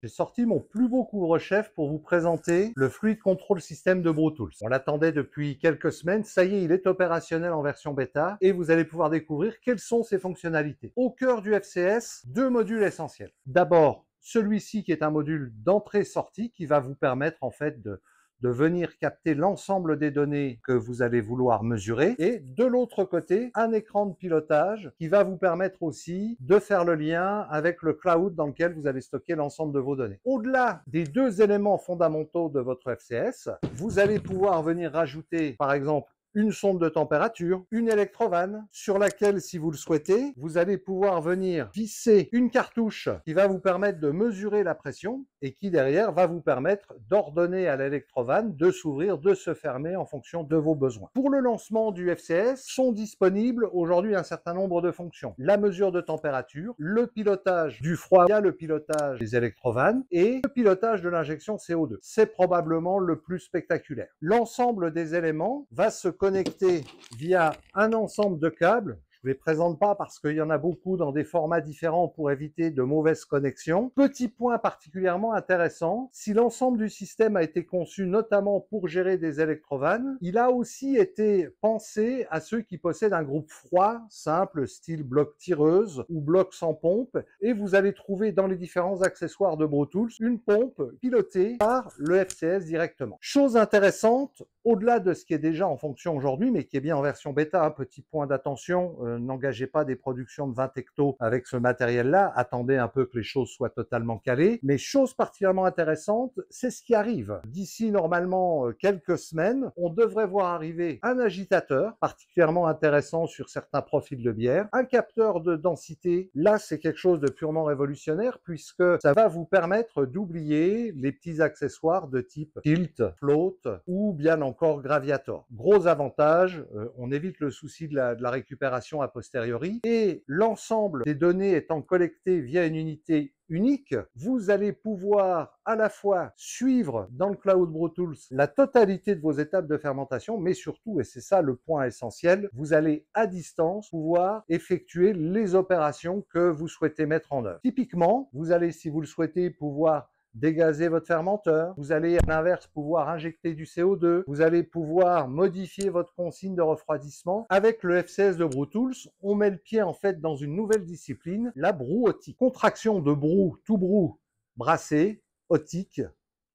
J'ai sorti mon plus beau couvre-chef pour vous présenter le Fluid Control System de BruTools. On l'attendait depuis quelques semaines, ça y est, il est opérationnel en version bêta et vous allez pouvoir découvrir quelles sont ses fonctionnalités. Au cœur du FCS, deux modules essentiels. D'abord, celui-ci qui est un module d'entrée-sortie qui va vous permettre en fait de venir capter l'ensemble des données que vous allez vouloir mesurer. Et de l'autre côté, un écran de pilotage qui va vous permettre aussi de faire le lien avec le cloud dans lequel vous allez stocker l'ensemble de vos données. Au-delà des deux éléments fondamentaux de votre FCS, vous allez pouvoir venir rajouter, par exemple, une sonde de température, une électrovanne sur laquelle, si vous le souhaitez, vous allez pouvoir venir visser une cartouche qui va vous permettre de mesurer la pression et qui derrière va vous permettre d'ordonner à l'électrovanne de s'ouvrir, de se fermer en fonction de vos besoins. Pour le lancement du FCS, sont disponibles aujourd'hui un certain nombre de fonctions. La mesure de température, le pilotage du froid via le pilotage des électrovannes et le pilotage de l'injection CO2. C'est probablement le plus spectaculaire. L'ensemble des éléments va se connecter via un ensemble de câbles. Je ne les présente pas parce qu'il y en a beaucoup dans des formats différents pour éviter de mauvaises connexions. Petit point particulièrement intéressant, si l'ensemble du système a été conçu notamment pour gérer des électrovannes, il a aussi été pensé à ceux qui possèdent un groupe froid, simple, style bloc tireuse ou bloc sans pompe, et vous allez trouver dans les différents accessoires de BruTools une pompe pilotée par le FCS directement. Chose intéressante, au-delà de ce qui est déjà en fonction aujourd'hui, mais qui est bien en version bêta, un petit point d'attention, n'engagez pas des productions de 20 hectos avec ce matériel-là, attendez un peu que les choses soient totalement calées. Mais chose particulièrement intéressante, c'est ce qui arrive. D'ici normalement quelques semaines, on devrait voir arriver un agitateur, particulièrement intéressant sur certains profils de bière, un capteur de densité. Là, c'est quelque chose de purement révolutionnaire puisque ça va vous permettre d'oublier les petits accessoires de type tilt, float ou bien encore graviator. Gros avantage, on évite le souci de la récupération a posteriori et l'ensemble des données étant collectées via une unité unique, vous allez pouvoir à la fois suivre dans le cloud BruTools la totalité de vos étapes de fermentation, mais surtout, et c'est ça le point essentiel, vous allez à distance pouvoir effectuer les opérations que vous souhaitez mettre en œuvre. Typiquement, vous allez, si vous le souhaitez, pouvoir dégazer votre fermenteur, vous allez à l'inverse pouvoir injecter du CO2, vous allez pouvoir modifier votre consigne de refroidissement. Avec le FCS de BruTools, on met le pied en fait dans une nouvelle discipline, la brouotique. Contraction de brou, tout brou, brassé, otique,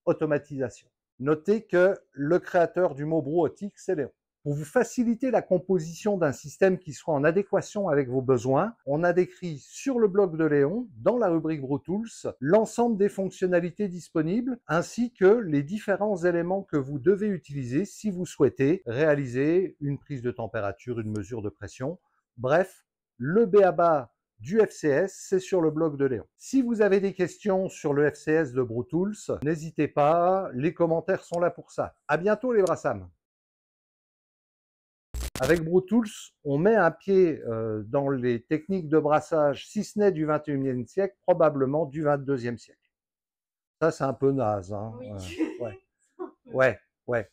automatisation. Notez que le créateur du mot brouotique, c'est Léon. Pour vous faciliter la composition d'un système qui soit en adéquation avec vos besoins, on a décrit sur le blog de Léon, dans la rubrique BruTools, l'ensemble des fonctionnalités disponibles ainsi que les différents éléments que vous devez utiliser si vous souhaitez réaliser une prise de température, une mesure de pression. Bref, le b.a.-ba du FCS, c'est sur le blog de Léon. Si vous avez des questions sur le FCS de BruTools, n'hésitez pas, les commentaires sont là pour ça. À bientôt les Brassams. Avec BruTools, on met un pied dans les techniques de brassage, si ce n'est du 21e siècle, probablement du 22e siècle. Ça, c'est un peu naze. Hein. Oui. Ouais, ouais, ouais.